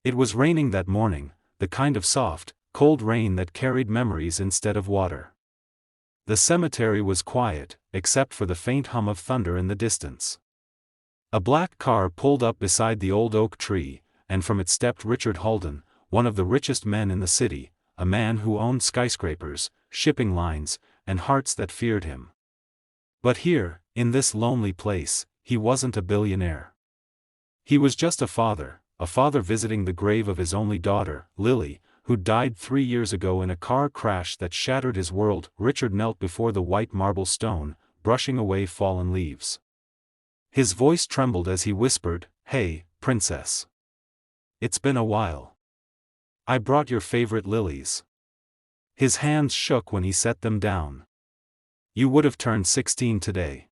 It was raining that morning, the kind of soft, cold rain that carried memories instead of water. The cemetery was quiet, except for the faint hum of thunder in the distance. A black car pulled up beside the old oak tree, and from it stepped Richard Halden, one of the richest men in the city, a man who owned skyscrapers, shipping lines, and hearts that feared him. But here, in this lonely place, he wasn't a billionaire. He was just a father visiting the grave of his only daughter, Lily, who died 3 years ago in a car crash that shattered his world. Richard knelt before the white marble stone, brushing away fallen leaves. His voice trembled as he whispered, "Hey, princess. It's been a while. I brought your favorite lilies." His hands shook when he set them down. "You would have turned 16 today."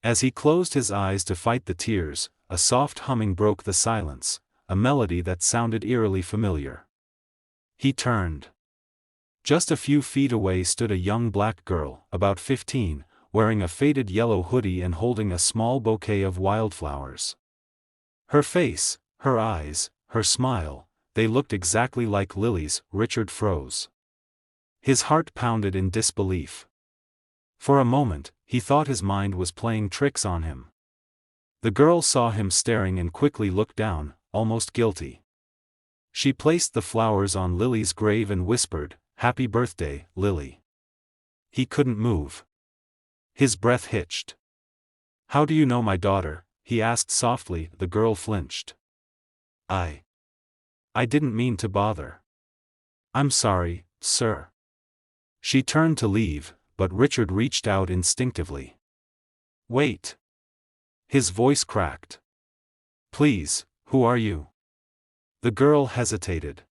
As he closed his eyes to fight the tears, a soft humming broke the silence, a melody that sounded eerily familiar. He turned. Just a few feet away stood a young black girl, about 15, wearing a faded yellow hoodie and holding a small bouquet of wildflowers. Her face, her eyes, her smile, they looked exactly like Lily's. Richard froze. His heart pounded in disbelief. For a moment, he thought his mind was playing tricks on him. The girl saw him staring and quickly looked down, almost guilty. She placed the flowers on Lily's grave and whispered, "Happy birthday, Lily." He couldn't move. His breath hitched. "How do you know my daughter?" he asked softly. The girl flinched. I didn't mean to bother. "I'm sorry, sir." She turned to leave, but Richard reached out instinctively. "Wait." His voice cracked. "Please, who are you?" The girl hesitated.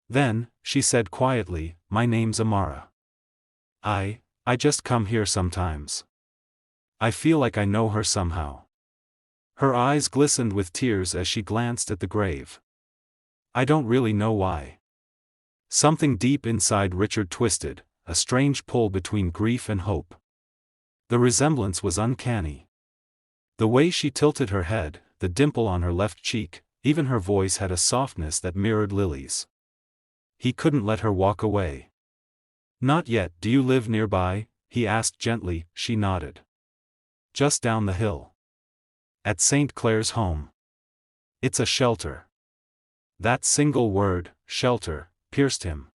Then, she said quietly, "My name's Amara. I just come here sometimes. I feel like I know her somehow." Her eyes glistened with tears as she glanced at the grave. "I don't really know why." Something deep inside Richard twisted, a strange pull between grief and hope. The resemblance was uncanny. The way she tilted her head, the dimple on her left cheek, even her voice had a softness that mirrored Lily's. He couldn't let her walk away. "Not yet." "Do you live nearby?" he asked gently. She nodded. "Just down the hill. At St. Clair's home." "It's a shelter." That single word, shelter, pierced him.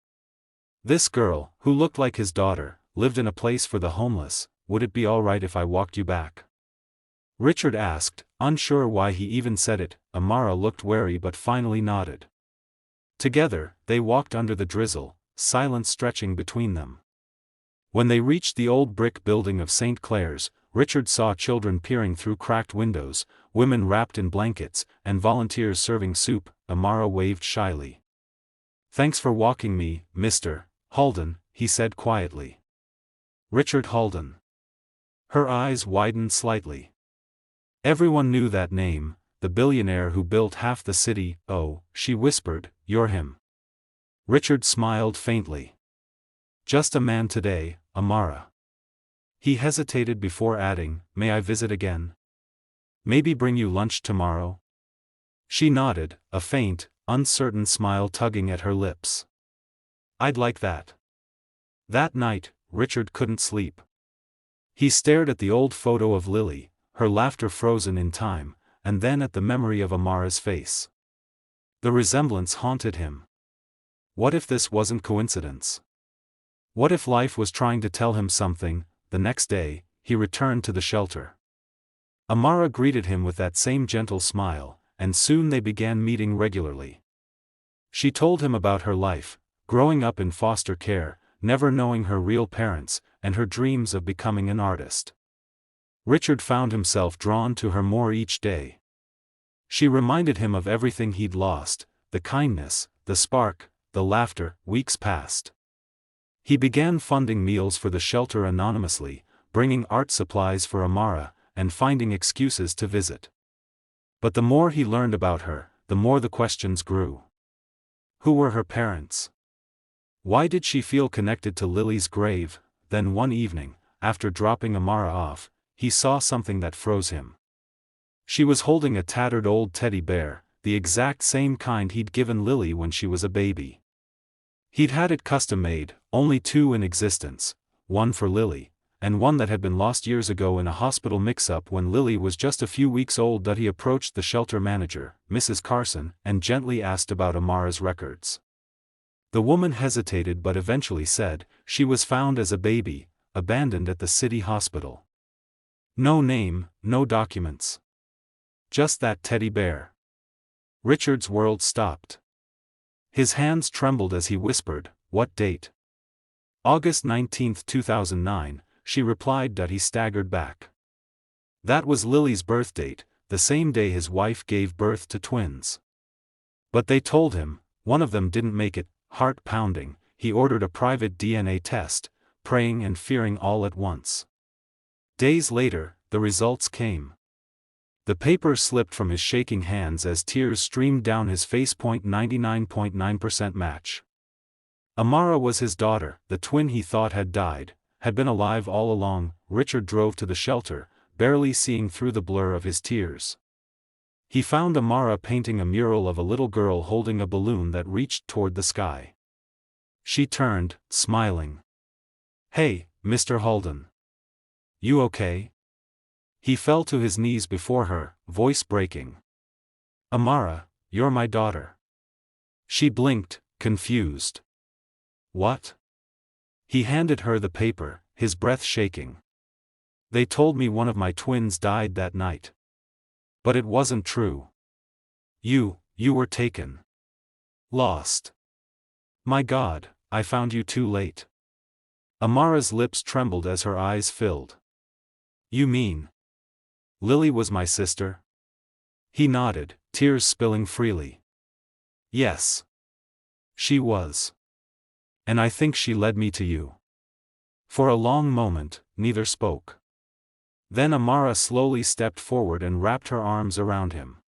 This girl, who looked like his daughter, lived in a place for the homeless. "Would it be all right if I walked you back?" Richard asked, unsure why he even said it. Amara looked wary but finally nodded. Together, they walked under the drizzle, silence stretching between them. When they reached the old brick building of St. Clair's, Richard saw children peering through cracked windows, women wrapped in blankets, and volunteers serving soup. Amara waved shyly. "Thanks for walking me, Mr. Halden," he said quietly. "Richard Halden." Her eyes widened slightly. Everyone knew that name, the billionaire who built half the city. "Oh," she whispered, "you're him." Richard smiled faintly. "Just a man today, Amara." He hesitated before adding, "May I visit again? Maybe bring you lunch tomorrow?" She nodded, a faint, uncertain smile tugging at her lips. "I'd like that." That night, Richard couldn't sleep. He stared at the old photo of Lily, her laughter frozen in time, and then at the memory of Amara's face. The resemblance haunted him. What if this wasn't coincidence? What if life was trying to tell him something? The next day, he returned to the shelter. Amara greeted him with that same gentle smile, and soon they began meeting regularly. She told him about her life, growing up in foster care, never knowing her real parents, and her dreams of becoming an artist. Richard found himself drawn to her more each day. She reminded him of everything he'd lost, the kindness, the spark, the laughter. Weeks passed. He began funding meals for the shelter anonymously, bringing art supplies for Amara, and finding excuses to visit. But the more he learned about her, the more the questions grew. Who were her parents? Why did she feel connected to Lily's grave? Then one evening, after dropping Amara off, he saw something that froze him. She was holding a tattered old teddy bear, the exact same kind he'd given Lily when she was a baby. He'd had it custom-made, only two in existence, one for Lily, and one that had been lost years ago in a hospital mix-up when Lily was just a few weeks old. He approached the shelter manager, Mrs. Carson, and gently asked about Amara's records. The woman hesitated but eventually said, she was found as a baby, abandoned at the city hospital. No name, no documents. Just that teddy bear. Richard's world stopped. His hands trembled as he whispered, "What date?" "August 19, 2009, she replied. He staggered back. That was Lily's birth date, the same day his wife gave birth to twins. But they told him, one of them didn't make it. Heart pounding, he ordered a private DNA test, praying and fearing all at once. Days later, the results came. The paper slipped from his shaking hands as tears streamed down his face. 99.9% match. Amara was his daughter, the twin he thought had died, had been alive all along. Richard drove to the shelter, barely seeing through the blur of his tears. He found Amara painting a mural of a little girl holding a balloon that reached toward the sky. She turned, smiling. "Hey, Mr. Halden. You okay?" He fell to his knees before her, voice breaking. "Amara, you're my daughter." She blinked, confused. "What?" He handed her the paper, his breath shaking. "They told me one of my twins died that night. But it wasn't true. You were taken. Lost. My God, I found you too late." Amara's lips trembled as her eyes filled. "You mean Lily was my sister?" He nodded, tears spilling freely. "Yes. She was. And I think she led me to you." For a long moment, neither spoke. Then Amara slowly stepped forward and wrapped her arms around him.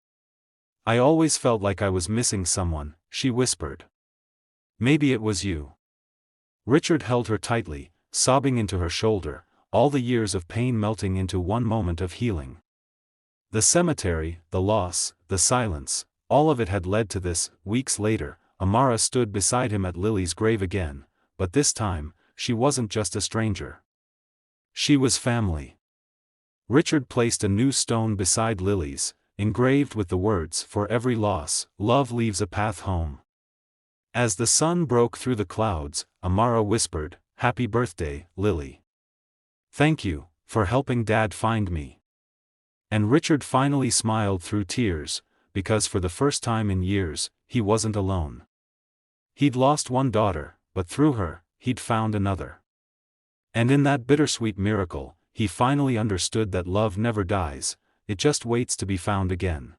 "I always felt like I was missing someone," she whispered. "Maybe it was you." Richard held her tightly, sobbing into her shoulder, all the years of pain melting into one moment of healing. The cemetery, the loss, the silence, all of it had led to this. Weeks later, Amara stood beside him at Lily's grave again, but this time, she wasn't just a stranger. She was family. Richard placed a new stone beside Lily's, engraved with the words, "For every loss, love leaves a path home." As the sun broke through the clouds, Amara whispered, "Happy birthday, Lily. Thank you for helping Dad find me." And Richard finally smiled through tears, because for the first time in years, he wasn't alone. He'd lost one daughter, but through her, he'd found another. And in that bittersweet miracle, he finally understood that love never dies, it just waits to be found again.